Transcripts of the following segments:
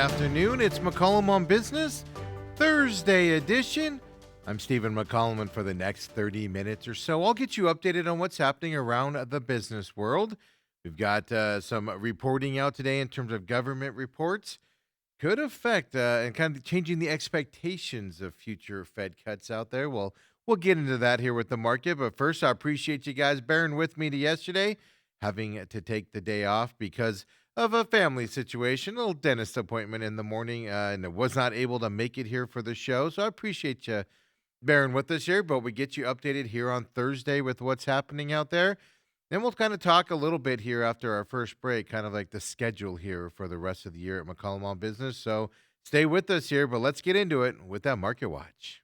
afternoon. It's McCollum on Business, Thursday edition. I'm Stephen McCollum, and for the next 30 minutes or so, I'll get you updated on what's happening around the business world. We've got some reporting out today in terms of government reports. Could affect and kind of changing the expectations of future Fed cuts out there. Well, we'll get into that here with the market. But first, I appreciate you guys bearing with me to yesterday, having to take the day off because of a family situation, a little dentist appointment in the morning, and I was not able to make it here for the show. So I appreciate you bearing with us here, but we get you updated here on Thursday with what's happening out there. Then we'll kind of talk a little bit here after our first break, kind of like the schedule here for the rest of the year at McCollum on Business. So stay with us here, but let's get into it with that Market Watch.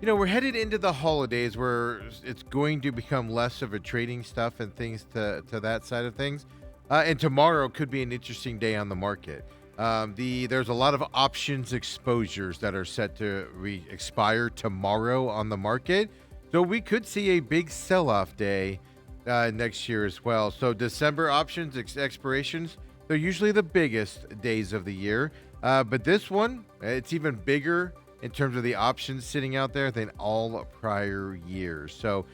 We're headed into the holidays where it's going to become less of a trading stuff and things to that side of things. And tomorrow could be an interesting day on the market. There's a lot of options exposures that are set to expire tomorrow on the market. So we could see a big sell-off day next year as well. So December options expirations, they're usually the biggest days of the year. But this one, it's even bigger in terms of the options sitting out there than all prior years. So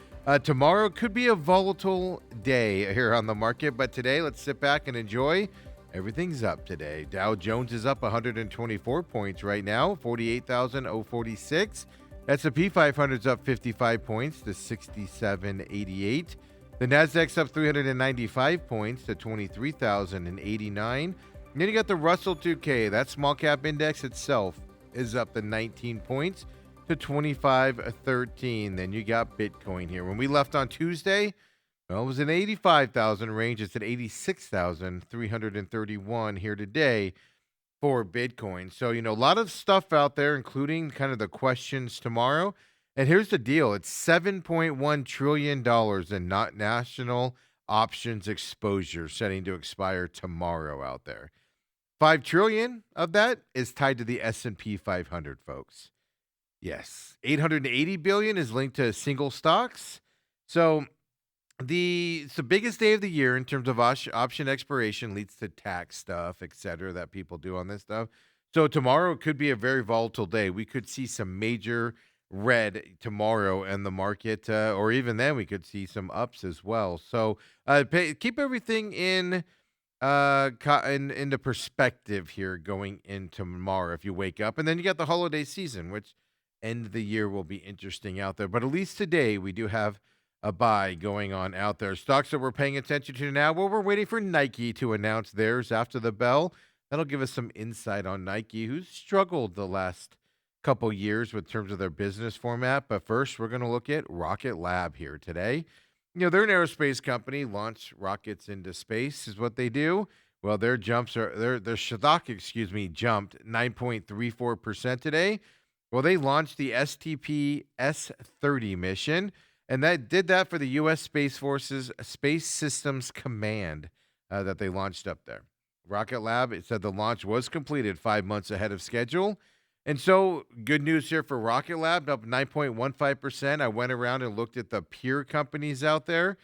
tomorrow could be a volatile day here on the market, but today let's sit back and enjoy. Everything's up today. Dow Jones is up 124 points right now, 48,046. S&P 500's up 55 points to 6788. The Nasdaq's up 395 points to 23,089. And then you got the Russell 2K, that small cap index itself is up to 19 points to 2513. Then you got Bitcoin here. When we left on Tuesday, well, it was in 85,000 range. It's at 86,331 here today for Bitcoin. So, a lot of stuff out there, including kind of the questions tomorrow. And here's the deal. It's $7.1 trillion in not national options exposure setting to expire tomorrow out there. 5 trillion of that is tied to the S&P 500, folks. Yes, 880 billion is linked to single stocks. So it's the biggest day of the year in terms of option expiration, leads to tax stuff, et cetera, that people do on this stuff. So tomorrow could be a very volatile day. We could see some major red tomorrow in the market, or even then we could see some ups as well. So keep everything into perspective here going into tomorrow if you wake up. And then you got the holiday season, which end of the year will be interesting out there. But at least today we do have a buy going on out there. Stocks that we're paying attention to now, well, we're waiting for Nike to announce theirs after the bell. That'll give us some insight on Nike, who's struggled the last couple years with terms of their business format. But first, we're going to look at Rocket Lab here today. They're an aerospace company, launch rockets into space is what they do. Well, their stock, jumped 9.34% today. Well, they launched the STP S-30 mission, and that did that for the U.S. Space Force's Space Systems Command that they launched up there. Rocket Lab, it said the launch was completed 5 months ahead of schedule. And so good news here for Rocket Lab, up 9.15%. I went around and looked at the peer companies out there.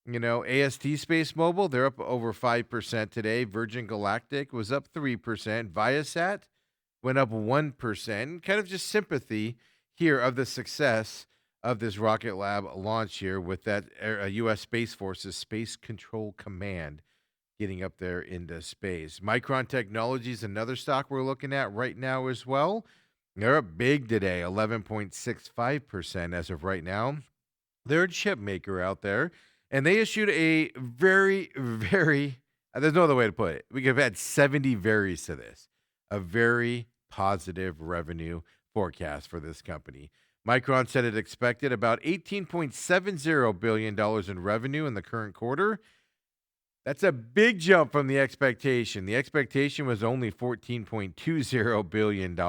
AST Space Mobile, they're up over 5% today. Virgin Galactic was up 3%. Viasat went up 1%. Kind of just sympathy here of the success of this Rocket Lab launch here with that U.S. Space Force's Space Control Command getting up there into space. Micron Technology is another stock we're looking at right now as well. They're up big today, 11.65% as of right now. They're a chip maker out there, and they issued a very, very, there's no other way to put it. We could have had 70 varies to this, a very positive revenue forecast for this company. Micron said it expected about $18.70 billion in revenue in the current quarter. That's a big jump from the expectation. The expectation was only $14.20 billion.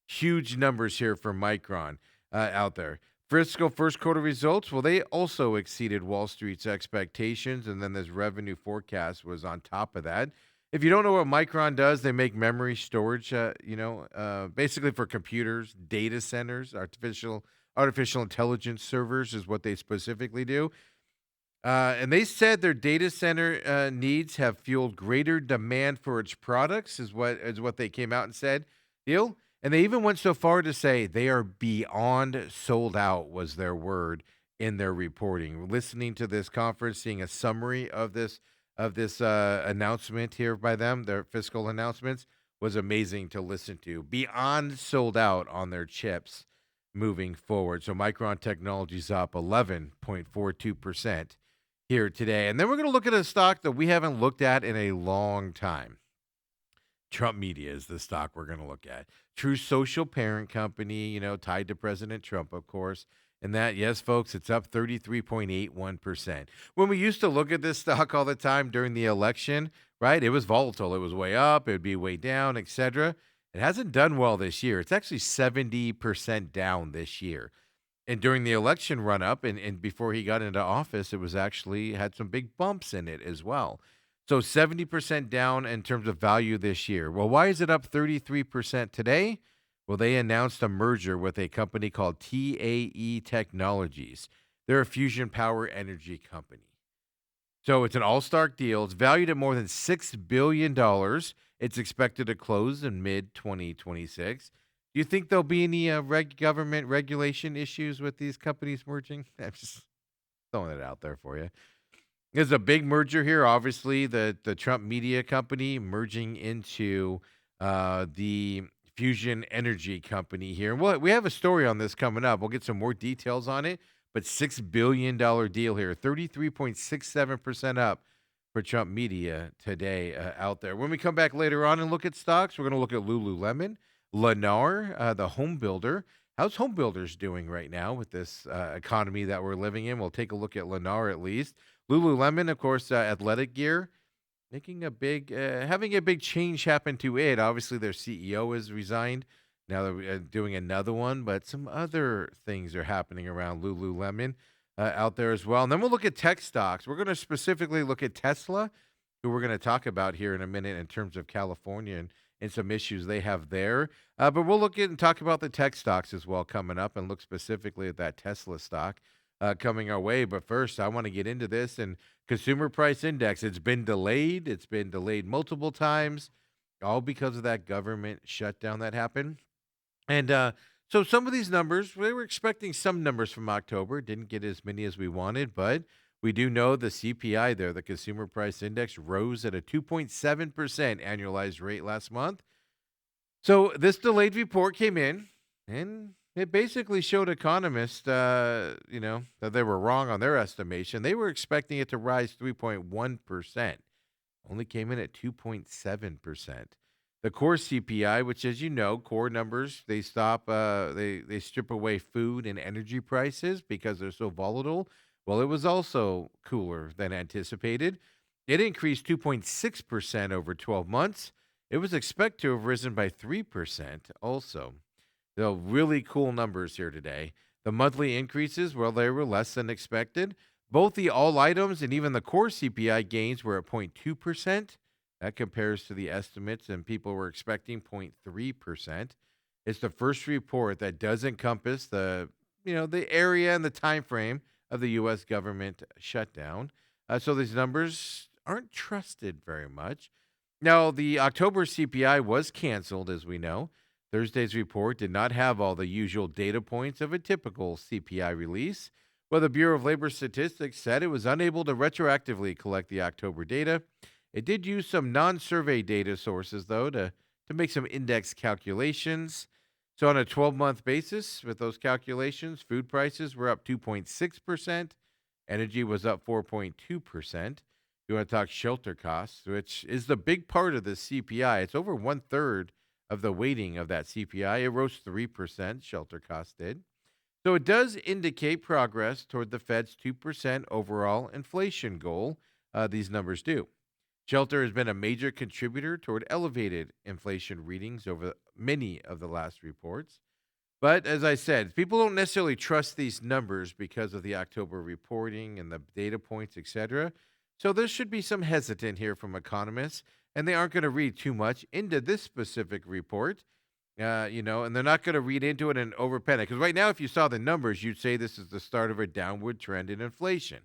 Huge numbers here for Micron out there. Fiscal first quarter results, well, they also exceeded Wall Street's expectations, and then this revenue forecast was on top of that. If you don't know what Micron does, they make memory storage, basically for computers, data centers, artificial intelligence servers is what they specifically do. And they said their data center needs have fueled greater demand for its products, is what they came out and said. Deal. And they even went so far to say they are beyond sold out, was their word in their reporting. Listening to this conference, seeing a summary of this announcement here by them, their fiscal announcements, was amazing to listen to. Beyond sold out on their chips moving forward. So Micron Technology's up 11.42% here today. And then we're going to look at a stock that we haven't looked at in a long time. Trump Media is the stock we're going to look at. True Social parent company, tied to President Trump, of course. And that, yes, folks, it's up 33.81%. When we used to look at this stock all the time during the election, right, it was volatile. It was way up, it would be way down, etc. It hasn't done well this year. It's actually 70% down this year. And during the election run up and before he got into office, it was actually had some big bumps in it as well. So 70% down in terms of value this year. Well, why is it up 33% today? Well, they announced a merger with a company called TAE Technologies. They're a fusion power energy company. So it's an all-star deal. It's valued at more than $6 billion. It's expected to close in mid-2026. Do you think there'll be any government regulation issues with these companies merging? I'm just throwing it out there for you. There's a big merger here. Obviously, the Trump Media Company merging into the Fusion Energy Company here. Well, we have a story on this coming up. We'll get some more details on it. But $6 billion deal here, 33.67% up for Trump Media today out there. When we come back later on and look at stocks, we're going to look at Lululemon, Lennar, the home builder. How's home builders doing right now with this economy that we're living in? We'll take a look at Lennar at least. Lululemon, of course, athletic gear, making a big, having a big change happen to it. Obviously, their CEO has resigned. Now they're doing another one, but some other things are happening around Lululemon out there as well. And then we'll look at tech stocks. We're going to specifically look at Tesla, who we're going to talk about here in a minute in terms of California and some issues they have there. But we'll look at and talk about the tech stocks as well coming up and look specifically at that Tesla stock coming our way. But first, I want to get into this and consumer price index. It's been delayed. It's been delayed multiple times, all because of that government shutdown that happened. And so some of these numbers, we were expecting some numbers from October, didn't get as many as we wanted, but we do know the CPI there, the Consumer Price Index, rose at a 2.7% annualized rate last month. So this delayed report came in, and it basically showed economists, that they were wrong on their estimation. They were expecting it to rise 3.1%, only came in at 2.7%. The core CPI, which, as you know, core numbers, they strip away food and energy prices because they're so volatile. Well, it was also cooler than anticipated. It increased 2.6% over 12 months. It was expected to have risen by 3% also. So really cool numbers here today. The monthly increases, well, they were less than expected. Both the all items and even the core CPI gains were at 0.2%. That compares to the estimates, and people were expecting 0.3%. It's the first report that does encompass the area and the time frame of the U.S. government shutdown. So these numbers aren't trusted very much. Now, the October CPI was canceled, as we know. Thursday's report did not have all the usual data points of a typical CPI release. Well, the Bureau of Labor Statistics said it was unable to retroactively collect the October data. It did use some non-survey data sources, though, to make some index calculations. So on a 12-month basis, with those calculations, food prices were up 2.6%. Energy was up 4.2%. You want to talk shelter costs, which is the big part of the CPI. It's over one-third of the weighting of that CPI. It rose 3%, shelter costs did. So it does indicate progress toward the Fed's 2% overall inflation goal. These numbers do. Shelter has been a major contributor toward elevated inflation readings over many of the last reports. But as I said, people don't necessarily trust these numbers because of the October reporting and the data points, etc. So there should be some hesitant here from economists, and they aren't going to read too much into this specific report, and they're not going to read into it and overpanic. Because right now, if you saw the numbers, you'd say this is the start of a downward trend in inflation.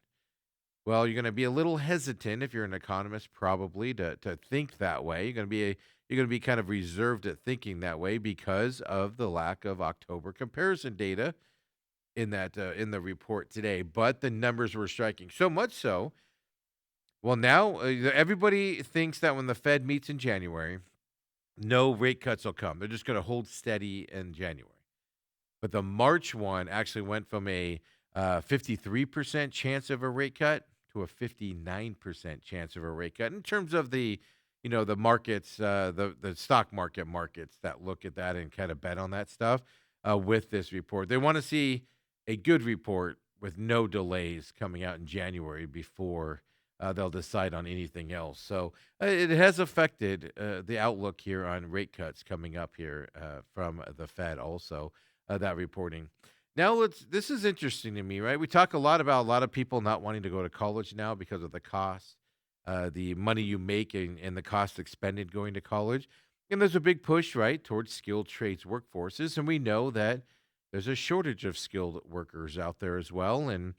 Well, you're going to be a little hesitant if you're an economist, probably to think that way. You're going to be kind of reserved at thinking that way because of the lack of October comparison data in the report today. But the numbers were striking, so much so. Well, now everybody thinks that when the Fed meets in January, no rate cuts will come. They're just going to hold steady in January. But the March one actually went from a 53% chance of a rate cut to a 59% chance of a rate cut in terms of the markets, the stock markets that look at that and kind of bet on that stuff with this report. They want to see a good report with no delays coming out in January before they'll decide on anything else. So it has affected the outlook here on rate cuts coming up here from the Fed also that reporting. Now this is interesting to me, right? We talk a lot about a lot of people not wanting to go to college now because of the cost, the money you make and the cost expended going to college. And there's a big push, right, towards skilled trades workforces. And we know that there's a shortage of skilled workers out there as well. And,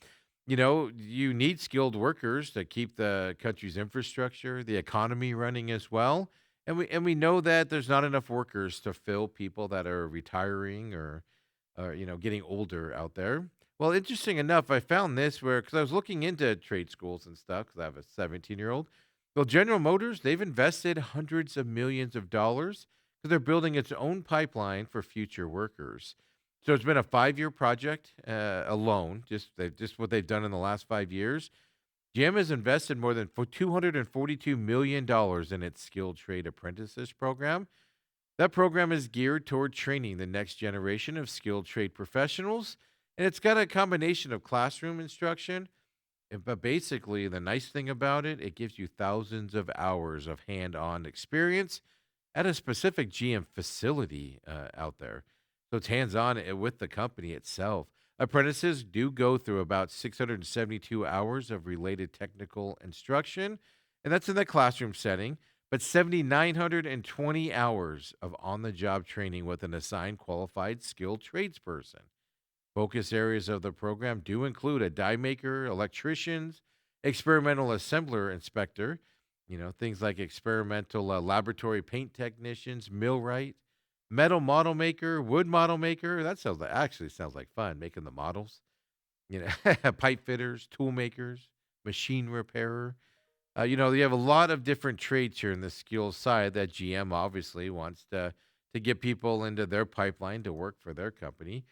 you need skilled workers to keep the country's infrastructure, the economy running as well. And we know that there's not enough workers to fill people that are retiring or getting older out there. Well, interesting enough, I found this where because I was looking into trade schools and stuff because I have a 17-year-old. Well, General Motors, they've invested hundreds of millions of dollars because they're building its own pipeline for future workers. So it's been a 5-year project alone, just what they've done in the last 5 years. GM has invested more than for $242 million in its skilled trade apprentices program. That program is geared toward training the next generation of skilled trade professionals, and it's got a combination of classroom instruction. But basically, the nice thing about it, it gives you thousands of hours of hand on experience at a specific GM facility out there. So it's hands on with the company itself. Apprentices do go through about 672 hours of related technical instruction, and that's in the classroom setting, but 7,920 hours of on the job training with an assigned qualified skilled tradesperson. Focus areas of the program do include a die maker, electricians, experimental assembler inspector, things like experimental laboratory paint technicians, millwright, metal model maker, wood model maker. Actually sounds like fun making the models. Pipe fitters, tool makers, machine repairer. You have a lot of different trades here in the skills side that GM obviously wants to get people into their pipeline to work for their company.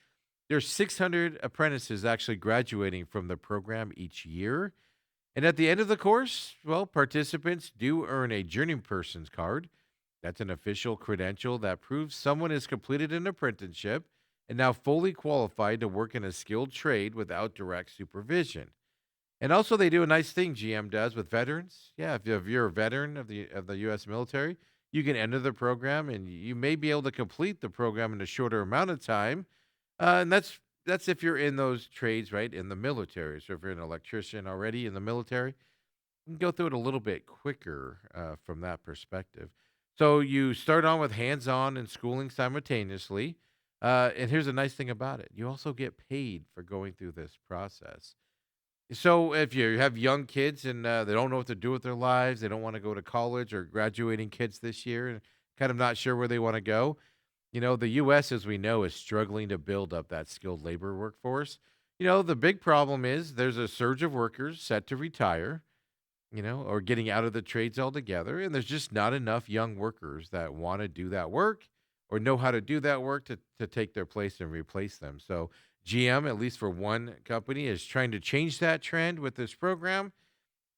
There's 600 apprentices actually graduating from the program each year. And at the end of the course, well, participants do earn a journeyperson's card. That's an official credential that proves someone has completed an apprenticeship and now fully qualified to work in a skilled trade without direct supervision. And also, they do a nice thing. GM does with veterans. Yeah, if you're a veteran of the U.S. military, you can enter the program, and you may be able to complete the program in a shorter amount of time. And that's if you're in those trades, right, in the military. So if you're an electrician already in the military, you can go through it a little bit quicker from that perspective. So you start on with hands-on and schooling simultaneously. And here's a nice thing about it: you also get paid for going through this process. So if you have young kids and they don't know what to do with their lives, they don't want to go to college or graduating kids this year and kind of not sure where they want to go. The US, as we know, is struggling to build up that skilled labor workforce. The big problem is there's a surge of workers set to retire, or getting out of the trades altogether. And there's just not enough young workers that want to do that work or know how to do that work to take their place and replace them. So GM, at least for one company, is trying to change that trend with this program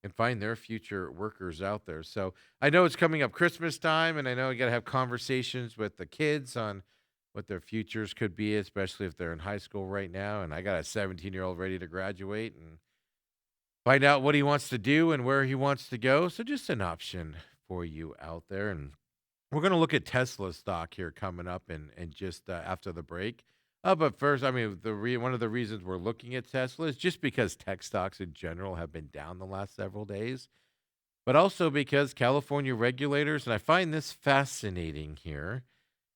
and find their future workers out there. So I know it's coming up Christmas time, and I know you got to have conversations with the kids on what their futures could be, especially if they're in high school right now. And I got a 17-year-old ready to graduate and find out what he wants to do and where he wants to go. So just an option for you out there. And we're going to look at Tesla stock here coming up and just after the break. But first, I mean, one of the reasons we're looking at Tesla is just because tech stocks in general have been down the last several days, but also because California regulators, and I find this fascinating here,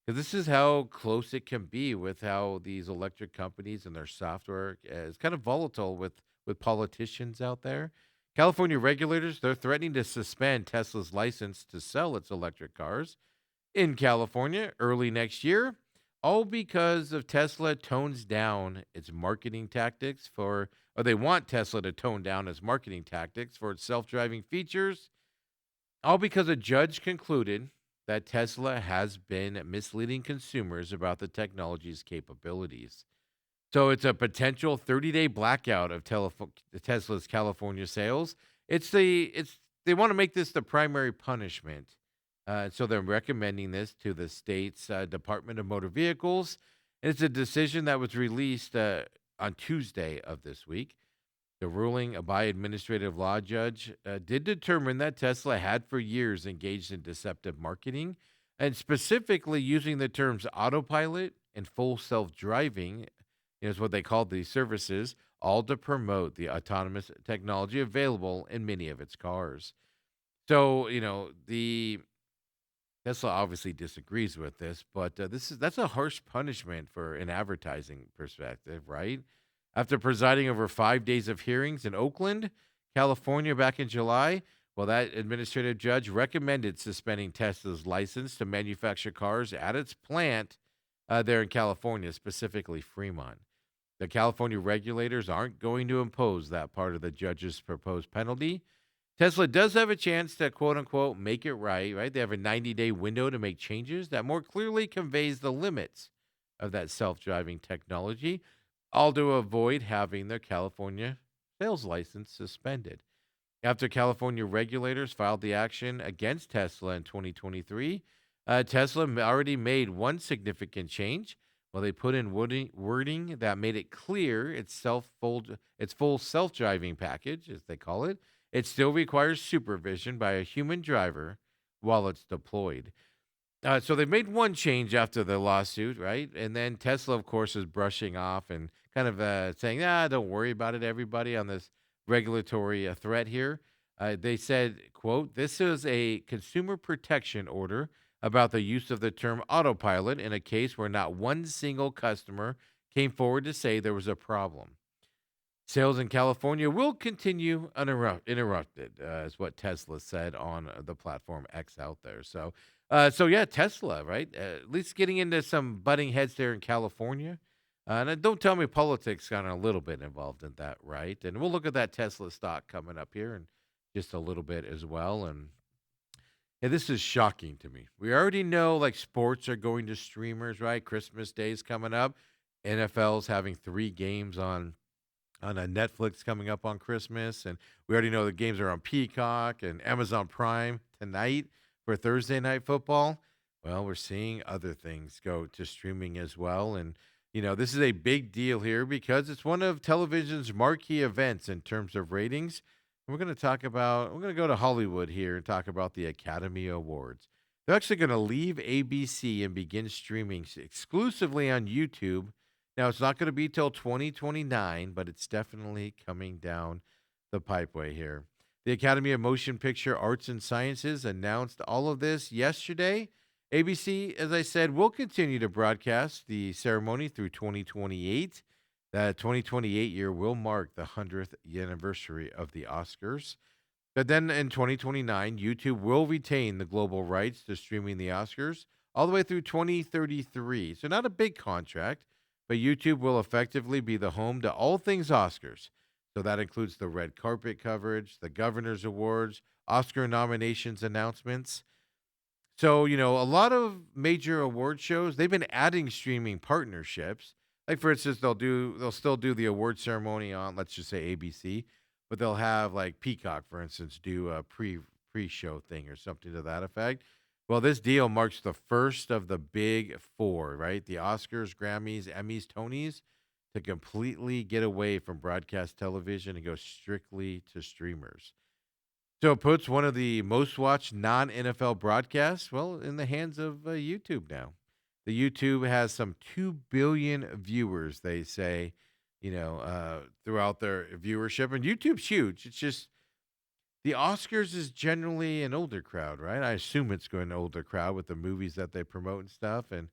because this is how close it can be with how these electric companies and their software is kind of volatile with politicians out there. California regulators, they're threatening to suspend Tesla's license to sell its electric cars in California early next year, all because of Tesla tones down its marketing tactics or they want Tesla to tone down its marketing tactics for its self-driving features, all because a judge concluded that Tesla has been misleading consumers about the technology's capabilities. So it's a potential 30-day blackout of Tesla's California sales. It's they want to make this the primary punishment. So they're recommending this to the state's Department of Motor Vehicles. And it's a decision that was released on Tuesday of this week. The ruling by administrative law judge did determine that Tesla had for years engaged in deceptive marketing and specifically using the terms autopilot and full self-driving is what they called these services, all to promote the autonomous technology available in many of its cars. So, the Tesla obviously disagrees with this, but that's a harsh punishment for an advertising perspective, right? After presiding over 5 days of hearings in Oakland, California, back in July, well, that administrative judge recommended suspending Tesla's license to manufacture cars at its plant there in California, specifically Fremont. The California regulators aren't going to impose that part of the judge's proposed penalty. Tesla does have a chance to quote unquote make it right, right? They have a 90-day window to make changes that more clearly conveys the limits of that self-driving technology, all to avoid having their California sales license suspended. After California regulators filed the action against Tesla in 2023, Tesla already made one significant change. Well, they put in wording that made it clear its full self-driving package, as they call it, it still requires supervision by a human driver while it's deployed. So they've made one change after the lawsuit, right? And then Tesla, of course, is brushing off and kind of saying, don't worry about it, everybody, on this regulatory threat here. They said, quote, this is a consumer protection order about the use of the term autopilot in a case where not one single customer came forward to say there was a problem. Sales in California will continue uninterrupted, is what Tesla said on the platform X out there. So yeah, Tesla, right? At least getting into some butting heads there in California. And don't tell me politics got a little bit involved in that, right? And we'll look at that Tesla stock coming up here in just a little bit as well. And yeah, this is shocking to me. We already know like sports are going to streamers, right? Christmas Day's coming up. NFL's having 3 games on a Netflix coming up on Christmas, and we already know the games are on Peacock and Amazon Prime tonight for Thursday night football. Well, we're seeing other things go to streaming as well, and this is a big deal here because it's one of television's marquee events in terms of ratings. We're going to go to Hollywood here and talk about the Academy Awards. They're actually going to leave ABC and begin streaming exclusively on YouTube. Now, it's not going to be till 2029, but it's definitely coming down the pipeway here. The Academy of Motion Picture Arts and Sciences announced all of this yesterday. ABC, as I said, will continue to broadcast the ceremony through 2028. That 2028 year will mark the 100th anniversary of the Oscars. But then in 2029, YouTube will retain the global rights to streaming the Oscars all the way through 2033. So not a big contract, but YouTube will effectively be the home to all things Oscars. So that includes the red carpet coverage, the Governor's Awards, Oscar nominations announcements. So, a lot of major award shows, they've been adding streaming partnerships. Like for instance, they'll still do the award ceremony on, let's just say ABC, but they'll have like Peacock, for instance, do a pre-show thing or something to that effect. Well, this deal marks the first of the big four, right? The Oscars, Grammys, Emmys, Tonys, to completely get away from broadcast television and go strictly to streamers. So it puts one of the most watched non-NFL broadcasts, well, in the hands of YouTube now. The YouTube has some 2 billion viewers, they say, throughout their viewership. And YouTube's huge. It's just the Oscars is generally an older crowd, right? I assume it's going to an older crowd with the movies that they promote and stuff. And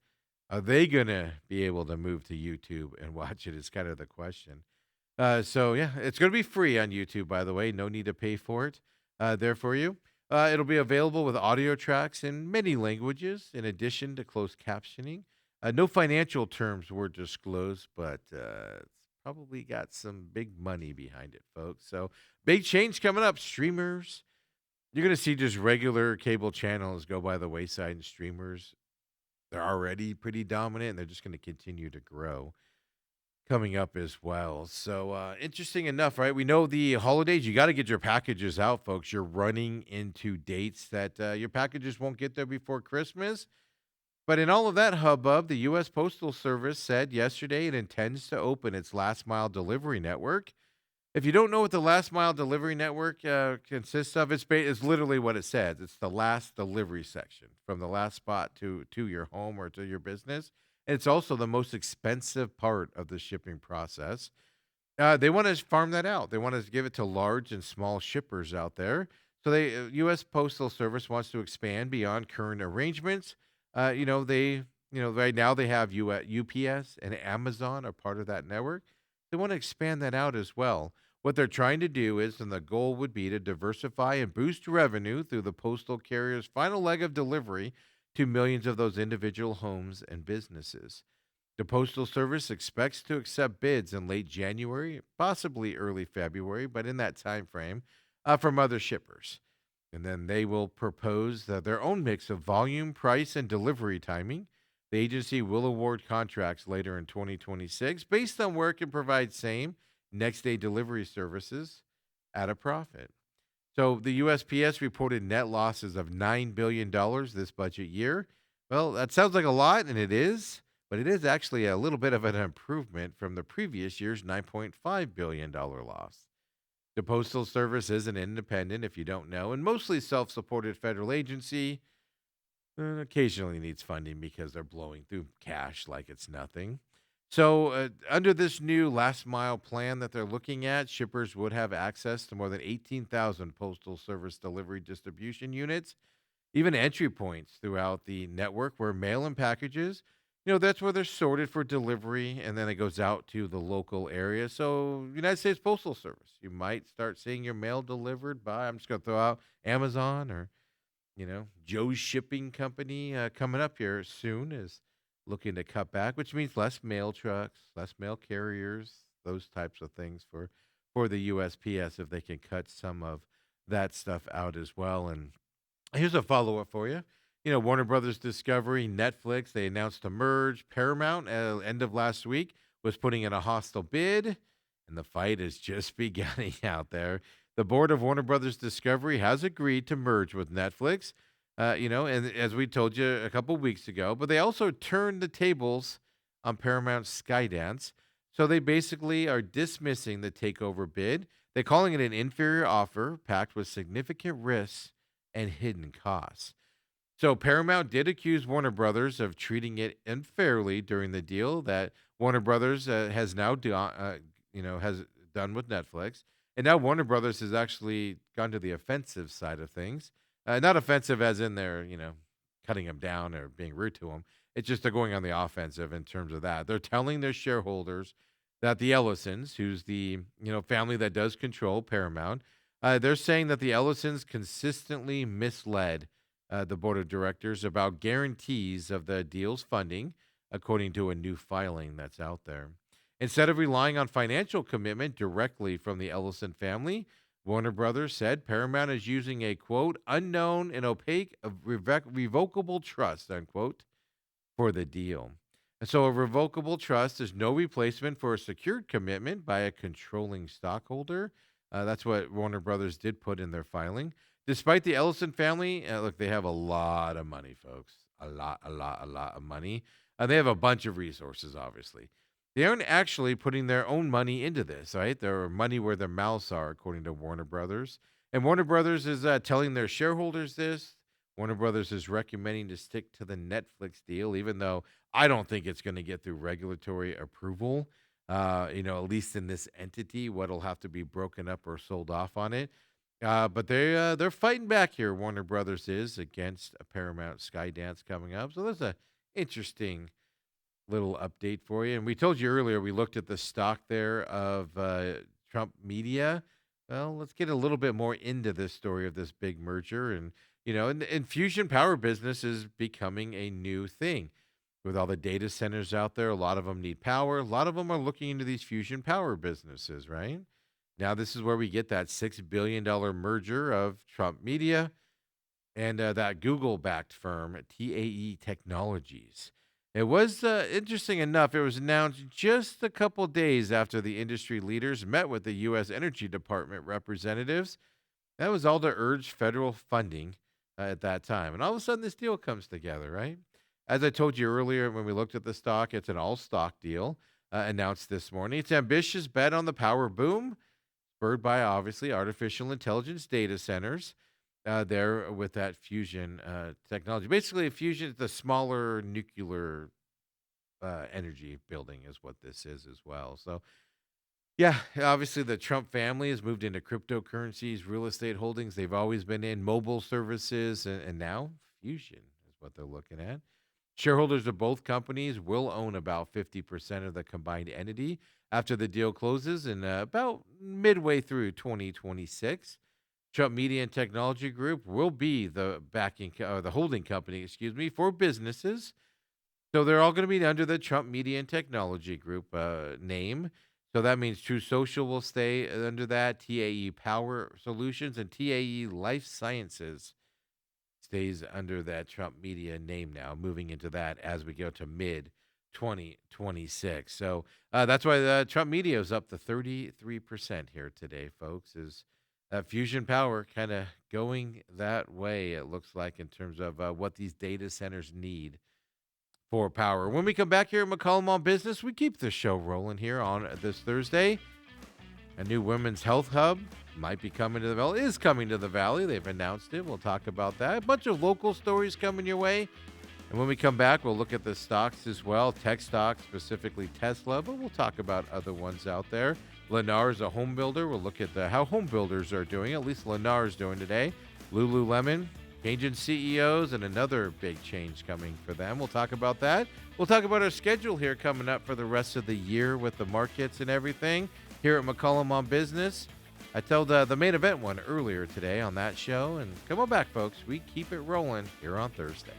are they going to be able to move to YouTube and watch it is kind of the question. So yeah, it's going to be free on YouTube, by the way. No need to pay for it. There for you. It'll be available with audio tracks in many languages, in addition to closed captioning. No financial terms were disclosed, but it's probably got some big money behind it, folks. So big change coming up. Streamers, you're going to see just regular cable channels go by the wayside, and streamers, they're already pretty dominant, and they're just going to continue to grow coming up as well. So interesting enough, right? We know the holidays, you got to get your packages out, folks. You're running into dates that your packages won't get there before Christmas. But in all of that hubbub, the U.S. Postal Service said yesterday it intends to open its last mile delivery network. If you don't know what the last mile delivery network consists of, it's literally what it says. It's the last delivery section from the last spot to your home or to your business. And it's also the most expensive part of the shipping process. They want to farm that out. They want to give it to large and small shippers out there. So U.S. Postal Service wants to expand beyond current arrangements. Right now they have UPS and Amazon are part of that network. They want to expand that out as well. What they're trying to do is, and the goal would be to diversify and boost revenue through the postal carrier's final leg of delivery to millions of those individual homes and businesses. The Postal Service expects to accept bids in late January, possibly early February, but in that time frame, from other shippers. And then they will propose their own mix of volume, price, and delivery timing. The agency will award contracts later in 2026 based on where it can provide same next day delivery services at a profit. So the USPS reported net losses of $9 billion this budget year. Well, that sounds like a lot, and it is, but it is actually a little bit of an improvement from the previous year's $9.5 billion loss. The Postal Service is an independent, if you don't know, and mostly self supported federal agency. Occasionally needs funding because they're blowing through cash like it's nothing. So, under this new last mile plan that they're looking at, shippers would have access to more than 18,000 Postal Service delivery distribution units, even entry points throughout the network where mail and packages, that's where they're sorted for delivery and then it goes out to the local area. So, United States Postal Service, you might start seeing your mail delivered by, I'm just going to throw out Amazon or Joe's Shipping Company coming up here soon is looking to cut back, which means less mail trucks, less mail carriers, those types of things for the USPS if they can cut some of that stuff out as well. And here's a follow up for you. Warner Brothers Discovery, Netflix, they announced a merge. Paramount, end of last week, was putting in a hostile bid, and the fight is just beginning out there. The board of Warner Brothers Discovery has agreed to merge with Netflix, and as we told you a couple weeks ago, but they also turned the tables on Paramount Skydance. So they basically are dismissing the takeover bid. They're calling it an inferior offer packed with significant risks and hidden costs. So Paramount did accuse Warner Brothers of treating it unfairly during the deal that Warner Brothers has done with Netflix, and now Warner Brothers has actually gone to the offensive side of things. Not offensive as in they're cutting them down or being rude to them. It's just they're going on the offensive in terms of that. They're telling their shareholders that the Ellisons, who's the family that does control Paramount, they're saying that the Ellisons consistently misled the board of directors about guarantees of the deal's funding, according to a new filing that's out there. Instead of relying on financial commitment directly from the Ellison family, Warner Brothers said Paramount is using a quote unknown and opaque revocable trust unquote for the deal. And so a revocable trust is no replacement for a secured commitment by a controlling stockholder. That's what Warner Brothers did put in their filing. Despite the Ellison family, look, they have a lot of money, folks. A lot of money. They have a bunch of resources, obviously. They aren't actually putting their own money into this, right? Their money where their mouths are, according to Warner Brothers. And Warner Brothers is telling their shareholders this. Warner Brothers is recommending to stick to the Netflix deal, even though I don't think it's going to get through regulatory approval. At least in this entity, what'll have to be broken up or sold off on it. But they're fighting back here. Warner Brothers is against a Paramount Skydance coming up, so that's a interesting little update for you. And we told you earlier, we looked at the stock there of Trump Media. Well, let's get a little bit more into this story of this big merger. And fusion power business is becoming a new thing. With all the data centers out there, a lot of them need power. A lot of them are looking into these fusion power businesses, right? Now, this is where we get that $6 billion merger of Trump Media and that Google backed firm, TAE Technologies. It was interesting enough. It was announced just a couple days after the industry leaders met with the U.S. Energy Department representatives. That was all to urge federal funding at that time. And all of a sudden, this deal comes together, right? As I told you earlier when we looked at the stock, it's an all stock deal announced this morning. It's an ambitious bet on the power boom, spurred by obviously artificial intelligence data centers there with that fusion technology. Basically, a fusion is the smaller nuclear energy building, is what this is as well. So, yeah, obviously the Trump family has moved into cryptocurrencies, real estate holdings. They've always been in mobile services, and now fusion is what they're looking at. Shareholders of both companies will own about 50% of the combined entity after the deal closes in about midway through 2026. Trump Media and Technology Group will be the the holding company, excuse me, for businesses. So they're all going to be under the Trump Media and Technology Group name. So that means True Social will stay under that, TAE Power Solutions, and TAE Life Sciences stays under that Trump Media name now, moving into that as we go to mid 2026. So that's why the Trump Media is up to 33% here today, folks. Is fusion power kind of going that way, it looks like, in terms of what these data centers need for power. When we come back here at McCollum on Business, we keep the show rolling here on this Thursday. A new women's health hub might be coming to the Valley, is coming to the Valley. They've announced it. We'll talk about that. A bunch of local stories coming your way. And when we come back, we'll look at the stocks as well, tech stocks, specifically Tesla, but we'll talk about other ones out there. Lennar is a home builder. We'll look at how home builders are doing, at least Lennar is doing today. Lululemon, changing CEOs, and another big change coming for them. We'll talk about that. We'll talk about our schedule here coming up for the rest of the year with the markets and everything here at McCollum on Business. I told the main event one earlier today on that show. And come on back, folks. We keep it rolling here on Thursday.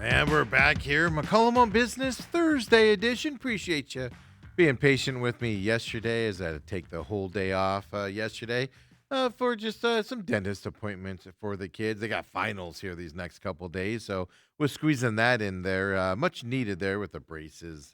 And we're back here, McCollum on Business Thursday edition. Appreciate you being patient with me yesterday as I had to take the whole day off yesterday for just some dentist appointments for the kids. They got finals here these next couple days, so we're squeezing that in there. Much needed there with the braces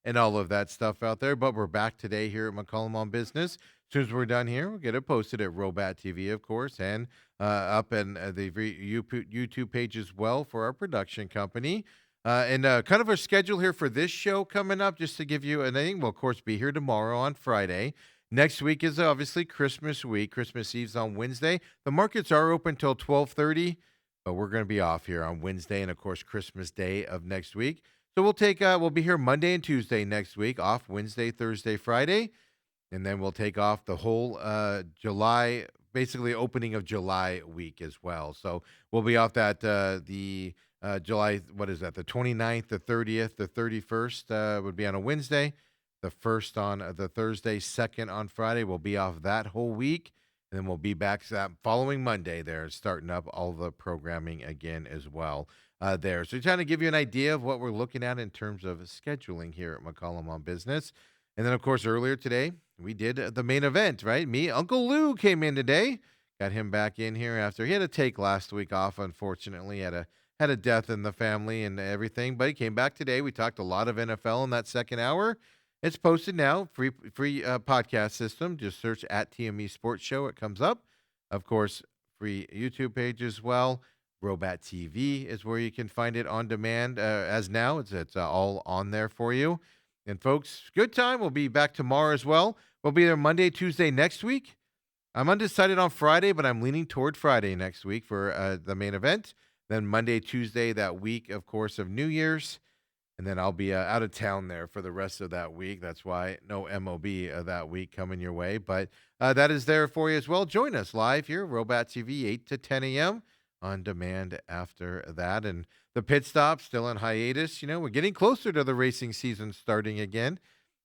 and all of that stuff out there. But we're back today here at McCollum on Business. As soon as we're done here, we'll get it posted at Robat TV, of course, and up in the YouTube page as well for our production company. And kind of our schedule here for this show coming up, just to give you, and I think we'll, of course, be here tomorrow on Friday. Next week is obviously Christmas week. Christmas Eve's on Wednesday. The markets are open till 12:30, but we're going to be off here on Wednesday and of course Christmas Day of next week. So we'll be here Monday and Tuesday next week, off Wednesday, Thursday, Friday, and then we'll take off the whole July, basically opening of July week as well. So we'll be off that the July, what is that? The 29th, the 30th, the 31st would be on a Wednesday. The first on the Thursday, second on Friday. We'll be off that whole week. And then we'll be back that following Monday there, starting up all the programming again as well there. So trying to give you an idea of what we're looking at in terms of scheduling here at McCollum on Business. And then, of course, earlier today, we did the main event, right? Me, Uncle Lou came in today. Got him back in here after he had to take last week off, unfortunately. Had a death in the family and everything, but he came back today. We talked a lot of NFL in that second hour. It's posted now, free podcast system. Just search at TME Sports Show. It comes up. Of course, free YouTube page as well. Robat TV is where you can find it on demand as now. It's all on there for you. And folks, good time. We'll be back tomorrow as well. We'll be there Monday, Tuesday next week. I'm undecided on Friday, but I'm leaning toward Friday next week for the main event. Then Monday, Tuesday that week, of course, of New Year's. And then I'll be out of town there for the rest of that week. That's why no MOB that week coming your way. But that is there for you as well. Join us live here, Robat TV, 8 to 10 a.m. on demand after that. And the pit stop still in hiatus. We're getting closer to the racing season starting again.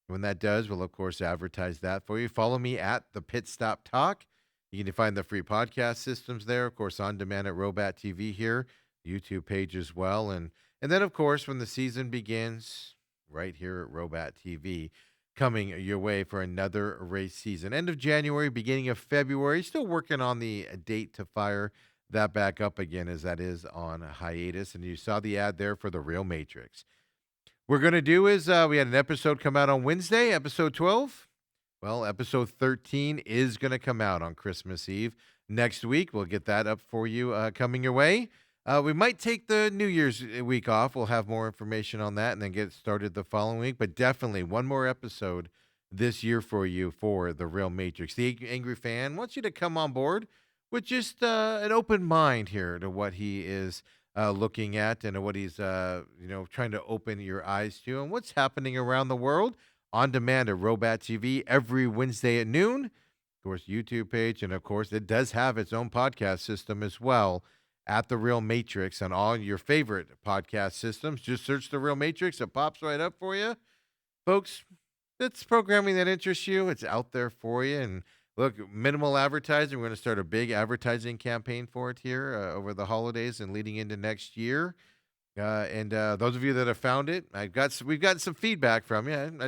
When that does, we'll, of course, advertise that for you. Follow me at the Pit Stop Talk. You can find the free podcast systems there, of course, on demand at Robat TV here, YouTube page as well. And then, of course, when the season begins, right here at Robat TV, coming your way for another race season. End of January, beginning of February. Still working on the date to fire that back up again, as that is on hiatus. And you saw the ad there for the Real Matrix. We're going to do is we had an episode come out on Wednesday, episode 12. Well, episode 13 is going to come out on Christmas Eve next week. We'll get that up for you coming your way. We might take the New Year's week off. We'll have more information on that and then get started the following week. But definitely one more episode this year for you for the Real Matrix. The Angry Fan wants you to come on board with just an open mind here to what he is looking at and what he's trying to open your eyes to and what's happening around the world. On demand at Robat TV every Wednesday at noon. Of course, YouTube page. And of course, it does have its own podcast system as well at The Real Matrix on all your favorite podcast systems. Just search The Real Matrix. It pops right up for you. Folks, it's programming that interests you. It's out there for you. And look, minimal advertising. We're going to start a big advertising campaign for it here over the holidays and leading into next year. And those of you that have found it, we've gotten some feedback from you.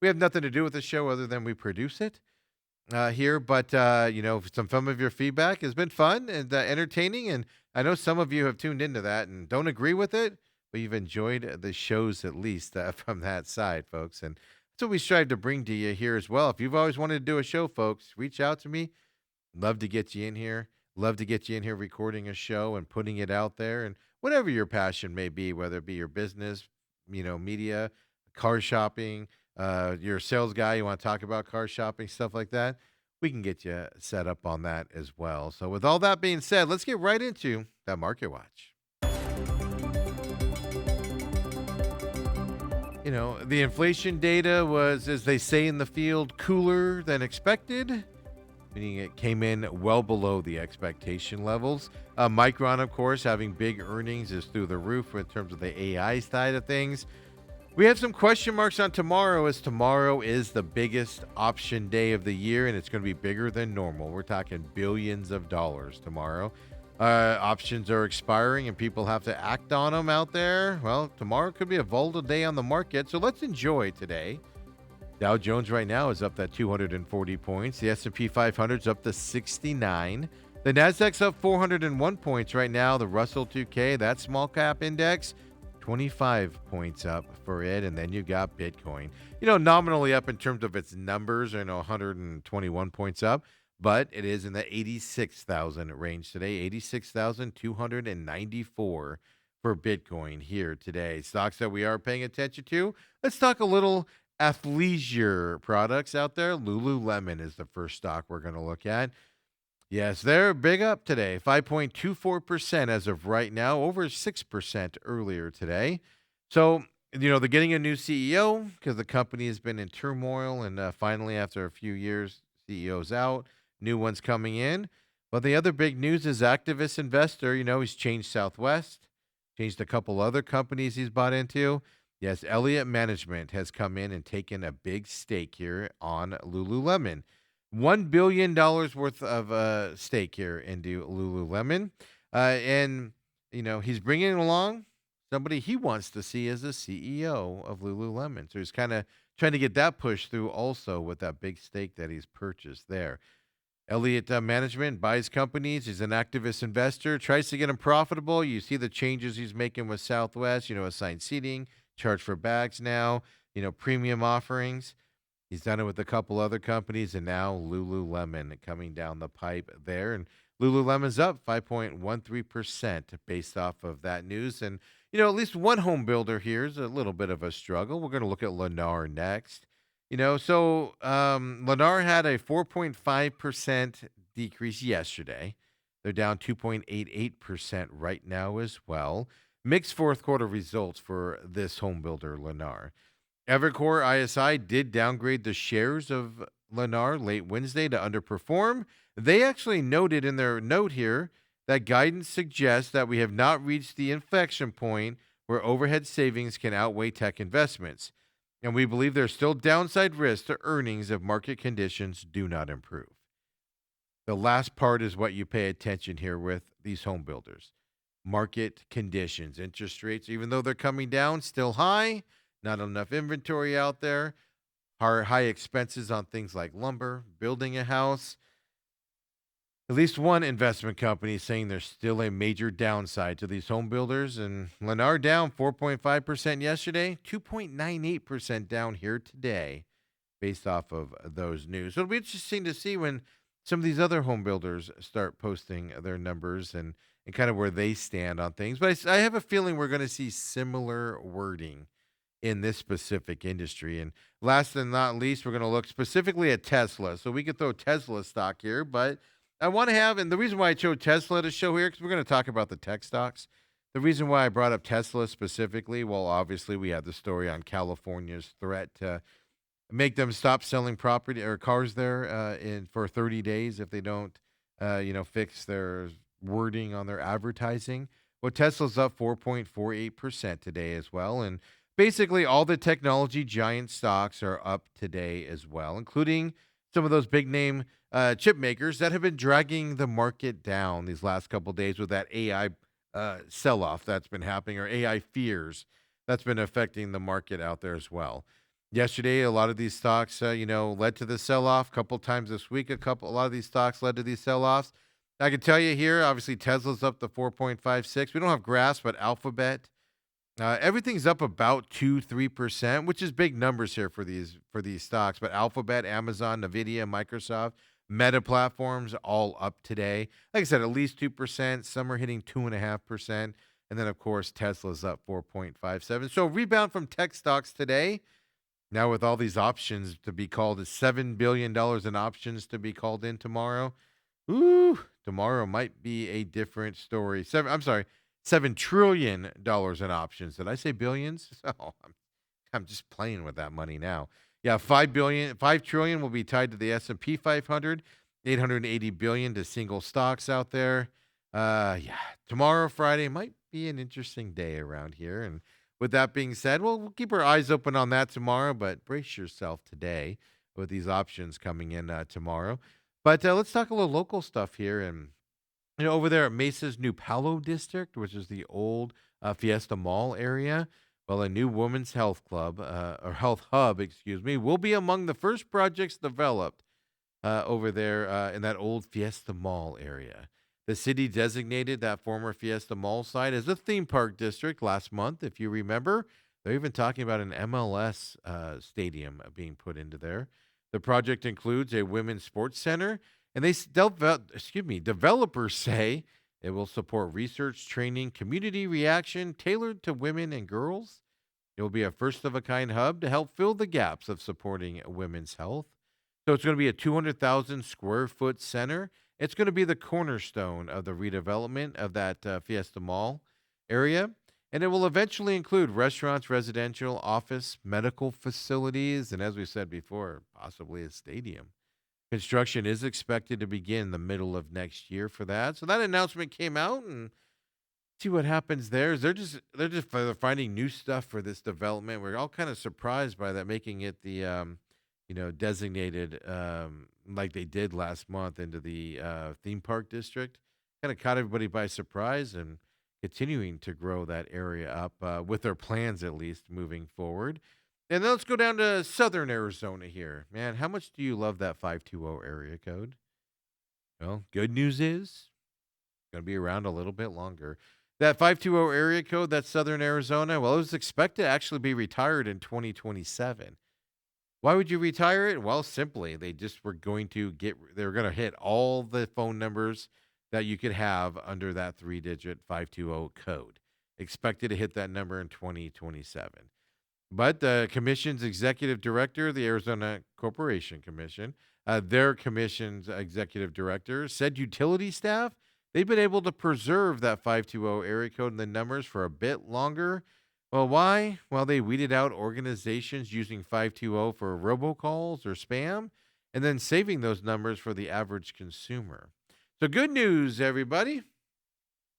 We have nothing to do with the show other than we produce it here. But, some of your feedback has been fun and entertaining. And I know some of you have tuned into that and don't agree with it, but you've enjoyed the shows at least from that side, folks. And that's what we strive to bring to you here as well. If you've always wanted to do a show, folks, reach out to me. Love to get you in here. Love to get you in here recording a show and putting it out there. And whatever your passion may be, whether it be your business, media, car shopping, you're a sales guy, you want to talk about car shopping, stuff like that, we can get you set up on that as well. So with all that being said, let's get right into that Market Watch. The inflation data was, as they say in the field, cooler than expected, meaning it came in well below the expectation levels. Micron, of course, having big earnings is through the roof in terms of the AI side of things. We have some question marks on tomorrow, as tomorrow is the biggest option day of the year, and it's going to be bigger than normal. We're talking billions of dollars tomorrow. Options are expiring, and people have to act on them out there. Well, tomorrow could be a volatile day on the market, so let's enjoy today. Dow Jones right now is up that 240 points. The S&P 500 is up to 69. The Nasdaq's up 401 points right now. The Russell 2K, that small cap index, 25 points up for it. And then you got Bitcoin, nominally up in terms of its numbers, 121 points up, but it is in the 86,000 range today, 86,294 for Bitcoin here today. Stocks that we are paying attention to. Let's talk a little athleisure products out there. Lululemon is the first stock we're going to look at. Yes, they're big up today, 5.24% as of right now, over 6% earlier today. So, they're getting a new CEO because the company has been in turmoil. And finally, after a few years, CEO's out, new one's coming in. But the other big news is activist investor. He's changed Southwest, changed a couple other companies he's bought into. Yes, Elliott Management has come in and taken a big stake here on Lululemon. $1 billion worth of stake here into Lululemon. And, he's bringing along somebody he wants to see as the CEO of Lululemon. So he's kind of trying to get that pushed through also with that big stake that he's purchased there. Elliott Management buys companies. He's an activist investor, tries to get them profitable. You see the changes he's making with Southwest, assigned seating, charge for bags now, premium offerings. He's done it with a couple other companies, and now Lululemon coming down the pipe there. And Lululemon's up 5.13% based off of that news. And, at least one home builder here is a little bit of a struggle. We're going to look at Lennar next. Lennar had a 4.5% decrease yesterday. They're down 2.88% right now as well. Mixed fourth quarter results for this home builder, Lennar. Evercore ISI did downgrade the shares of Lennar late Wednesday to underperform. They actually noted in their note here that guidance suggests that we have not reached the inflection point where overhead savings can outweigh tech investments. And we believe there's still downside risk to earnings if market conditions do not improve. The last part is what you pay attention here with these home builders. Market conditions, interest rates, even though they're coming down, still high, not enough inventory out there, high expenses on things like lumber, building a house. At least one investment company is saying there's still a major downside to these home builders. And Lennar down 4.5% yesterday, 2.98% down here today based off of those news. So it'll be interesting to see when some of these other home builders start posting their numbers and kind of where they stand on things. But I have a feeling we're going to see similar wording in this specific industry. And last and not least, we're going to look specifically at Tesla. So we could throw Tesla stock here, but I want to have, and the reason why I chose Tesla to show here, because we're going to talk about the tech stocks. The reason why I brought up Tesla specifically, well, obviously we had the story on California's threat to make them stop selling property or cars there for 30 days if they don't, fix their wording on their advertising. Well, Tesla's up 4.48% today as well, and basically all the technology giant stocks are up today as well, including some of those big name chip makers that have been dragging the market down these last couple of days with that AI sell off that's been happening, or AI fears that's been affecting the market out there as well. Yesterday, a lot of these stocks, led to the sell off. A couple times this week, a lot of these stocks led to these sell offs. I can tell you here, obviously Tesla's up to 4.56. We don't have graphs, but Alphabet. Everything's up about 2-3%, which is big numbers here for these stocks. But Alphabet, Amazon, Nvidia, Microsoft, Meta Platforms, all up today. Like I said, at least 2%. Some are hitting 2.5%, and then of course Tesla's up 4.57. So rebound from tech stocks today. Now with all these options to be called, $7 billion in options to be called in tomorrow. Ooh, tomorrow might be a different story. $7 trillion in options. Did I say billions? Oh, I'm just playing with that money now. Yeah, $5 trillion will be tied to the S&P 500, 880 billion to single stocks out there. Yeah, tomorrow, Friday, might be an interesting day around here. And with that being said, we'll keep our eyes open on that tomorrow, but brace yourself today with these options coming in tomorrow. But let's talk a little local stuff here. And over there at Mesa's New Palo district, which is the old Fiesta Mall area, well, a new women's health club, or health hub, excuse me, will be among the first projects developed over there in that old Fiesta Mall area. The city designated that former Fiesta Mall site as a theme park district last month, if you remember. They're even talking about an MLS stadium being put into there. The project includes a women's sports center, and developers say it will support research, training, community reaction tailored to women and girls. It will be a first of a kind hub to help fill the gaps of supporting women's health. So it's going to be a 200,000 square foot center. It's going to be the cornerstone of the redevelopment of that Fiesta Mall area. And it will eventually include restaurants, residential, office, medical facilities, and as we said before, possibly a stadium. Construction is expected to begin the middle of next year for that. So that announcement came out, and see what happens there. Is they're finding new stuff for this development. We're all kind of surprised by that, making it the designated like they did last month into the theme park district. Kind of caught everybody by surprise and continuing to grow that area up with their plans at least moving forward. And then let's go down to southern Arizona here. Man, how much do you love that 520 area code? Well, good news is going to be around a little bit longer. That 520 area code, that's Southern Arizona, well, it was expected to actually be retired in 2027. Why would you retire it? Well, simply, they just were going to they were going to hit all the phone numbers that you could have under that 3-digit 520 code. Expected to hit that number in 2027. But the commission's executive director, the Arizona Corporation Commission, their commission's executive director said utility staff, they've been able to preserve that 520 area code and the numbers for a bit longer. Well, why? Well, they weeded out organizations using 520 for robocalls or spam and then saving those numbers for the average consumer. So, good news, everybody.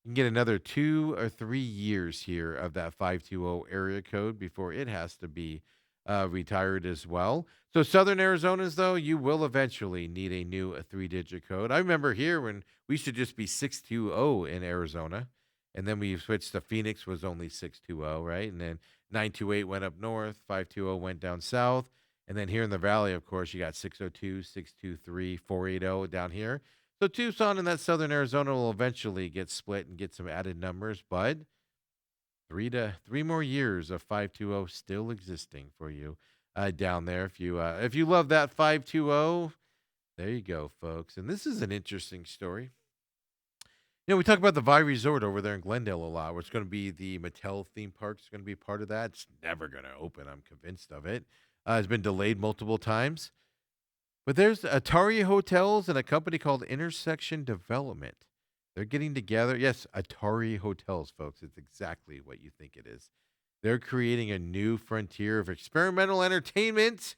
You can get another 2 or 3 years here of that 520 area code before it has to be retired as well. So, Southern Arizona's, though, you will eventually need a new 3-digit code. I remember here when we used to just be 620 in Arizona, and then we switched to Phoenix was only 620, right? And then 928 went up north, 520 went down south. And then here in the valley, of course, you got 602, 623, 480 down here. So Tucson and that southern Arizona will eventually get split and get some added numbers, but 3 more years of 520 still existing for you down there. If you love that 520, there you go, folks. And this is an interesting story. We talk about the Vi Resort over there in Glendale a lot, where it's going to be the Mattel theme park. It's going to be part of that. It's never going to open. I'm convinced of it. It's been delayed multiple times. But there's Atari Hotels and a company called Intersection Development. They're getting together. Yes, Atari Hotels, folks. It's exactly what you think it is. They're creating a new frontier of experimental entertainment.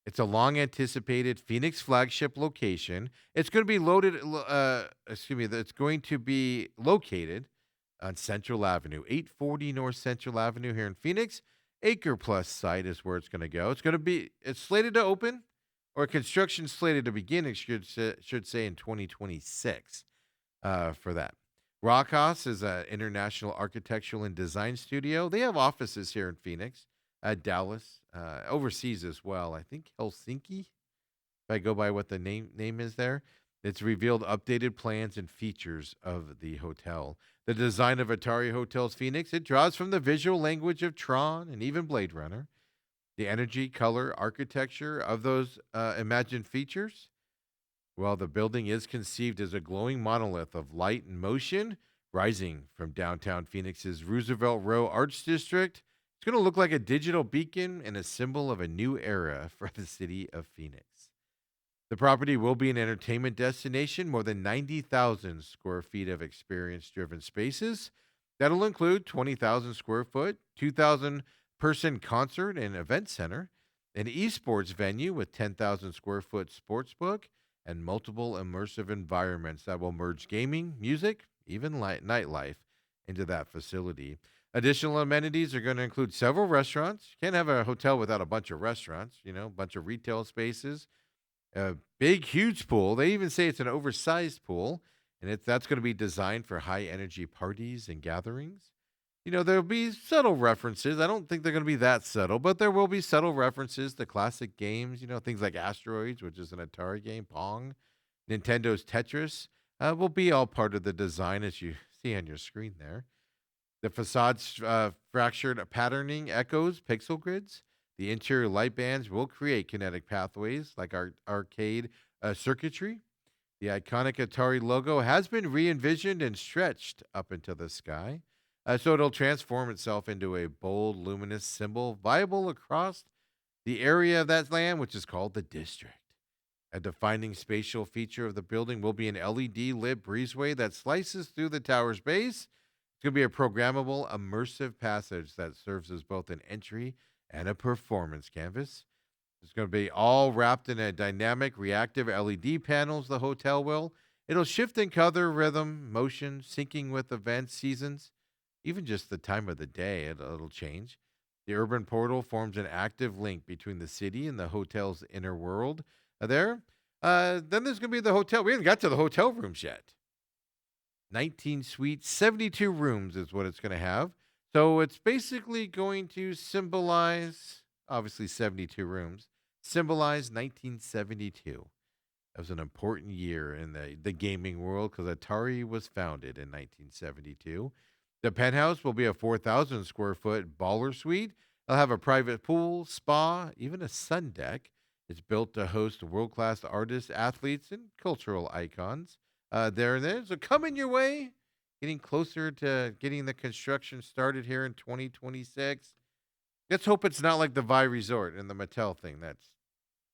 It's a long anticipated Phoenix flagship location. It's going to be it's going to be located on Central Avenue, 840 North Central Avenue here in Phoenix. Acre Plus site is where it's going to go. It's slated to open, or construction slated to begin, should say in 2026 for that. Rockhaus is an international architectural and design studio. They have offices here in Phoenix, Dallas, overseas as well. I think Helsinki, if I go by what the name is there. It's revealed updated plans and features of the hotel. The design of Atari Hotels Phoenix, it draws from the visual language of Tron and even Blade Runner. The energy, color, architecture of those imagined features. Well, the building is conceived as a glowing monolith of light and motion rising from downtown Phoenix's Roosevelt Row Arts District. It's going to look like a digital beacon and a symbol of a new era for the city of Phoenix. The property will be an entertainment destination, more than 90,000 square feet of experience-driven spaces. That'll include 20,000 square foot, 2,000 person concert and event center, an esports venue with 10,000 square foot sports book, and multiple immersive environments that will merge gaming, music, even nightlife into that facility. Additional amenities are going to include several restaurants. You can't have a hotel without a bunch of restaurants, a bunch of retail spaces, a big, huge pool. They even say it's an oversized pool, and that's going to be designed for high energy parties and gatherings. There'll be subtle references. I don't think they're going to be that subtle, but there will be subtle references to classic games, things like Asteroids, which is an Atari game, Pong, Nintendo's Tetris, will be all part of the design as you see on your screen there. The facade's fractured patterning echoes pixel grids. The interior light bands will create kinetic pathways like arcade circuitry. The iconic Atari logo has been re-envisioned and stretched up into the sky. So it'll transform itself into a bold, luminous symbol viable across the area of that land, which is called the district. A defining spatial feature of the building will be an LED lit breezeway that slices through the tower's base. It's going to be a programmable, immersive passage that serves as both an entry and a performance canvas. It's going to be all wrapped in a dynamic, reactive LED panels, the hotel will. It'll shift in color, rhythm, motion, syncing with events, seasons, even just the time of the day. It'll change. The urban portal forms an active link between the city and the hotel's inner world. There. Then there's going to be the hotel. We haven't got to the hotel rooms yet. 19 suites, 72 rooms is what it's going to have. So it's basically going to symbolize, obviously, 72 rooms, symbolize 1972. That was an important year in the gaming world because Atari was founded in 1972. The penthouse will be a 4,000 square foot baller suite. It'll have a private pool, spa, even a sun deck. It's built to host world class artists, athletes, and cultural icons there and there. So coming your way, getting closer to getting the construction started here in 2026. Let's hope it's not like the Vi Resort and the Mattel thing that's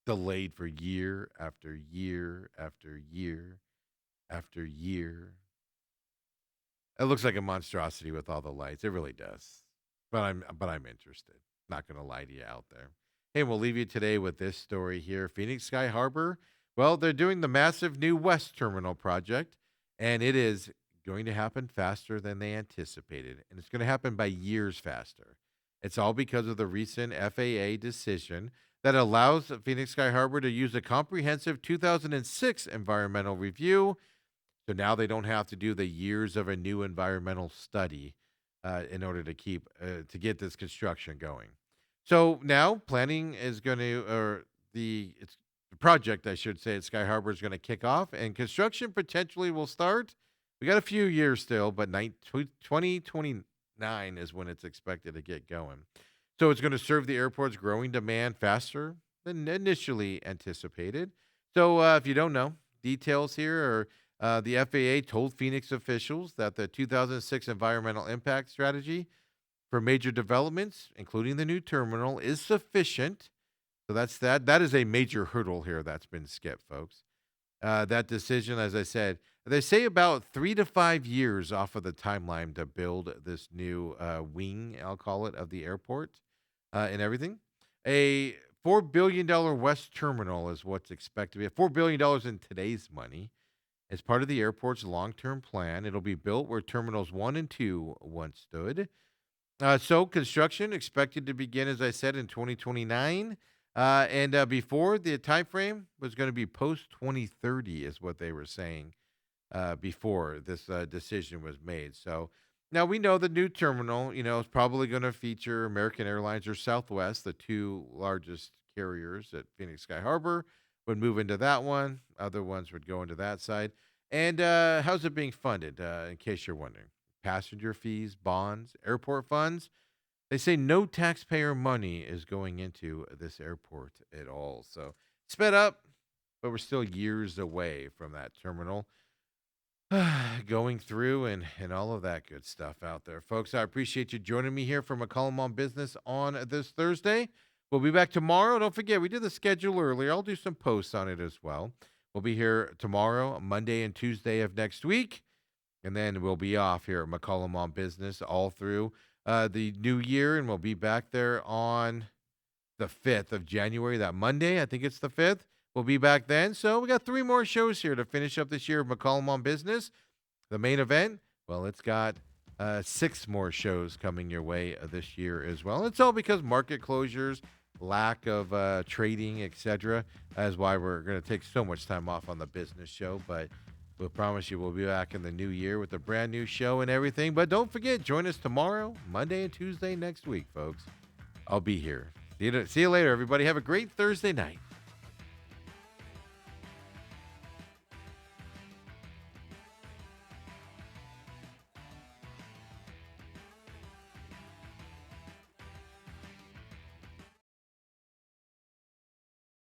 delayed for year after year after year after year. It looks like a monstrosity with all the lights. It really does. But I'm interested. Not gonna lie to you out there. Hey, we'll leave you today with this story here. Phoenix Sky Harbor. Well, they're doing the massive new West Terminal project, and it is going to happen faster than they anticipated. And it's going to happen by years faster. It's all because of the recent FAA decision that allows Phoenix Sky Harbor to use a comprehensive 2006 environmental review. So now they don't have to do the years of a new environmental study in order to get this construction going. So now planning is going to, or the project, I should say, at Sky Harbor is going to kick off, and construction potentially will start. We got a few years still, but 2029 is when it's expected to get going. So it's going to serve the airport's growing demand faster than initially anticipated. So if you don't know, details here are the FAA told Phoenix officials that the 2006 environmental impact strategy for major developments, including the new terminal, is sufficient. So that's that. That is a major hurdle here that's been skipped, folks. That decision, as I said, they say about 3 to 5 years off of the timeline to build this new wing, I'll call it, of the airport and everything. A $4 billion West Terminal is what's expected to be. $4 billion in today's money as part of the airport's long-term plan. It'll be built where terminals 1 and 2 once stood. So construction expected to begin, as I said, in 2029. And before the time frame was going to be post 2030 is what they were saying before this decision was made. So now we know the new terminal, is probably going to feature American Airlines or Southwest, the two largest carriers at Phoenix Sky Harbor, would move into that one. Other ones would go into that side. And how's it being funded, in case you're wondering? Passenger fees, bonds, airport funds. They say no taxpayer money is going into this airport at all. So sped up, but we're still years away from that terminal going through and all of that good stuff out there. Folks, I appreciate you joining me here for McCollum on Business on this Thursday. We'll be back tomorrow. Don't forget, we did the schedule earlier. I'll do some posts on it as well. We'll be here tomorrow, Monday and Tuesday of next week. And then we'll be off here at McCollum on Business all through the new year. And we'll be back there on the 5th of January, that Monday. I think it's the 5th. We'll be back then. So we got 3 more shows here to finish up this year of McCollum on Business. The main event, well, it's got 6 more shows coming your way this year as well. And it's all because market closures, lack of trading, etc. That's why we're going to take so much time off on the business show. But we'll promise you we'll be back in the new year with a brand new show and everything. But don't forget, join us tomorrow, Monday and Tuesday next week, folks. I'll be here. See you later, everybody. Have a great Thursday night.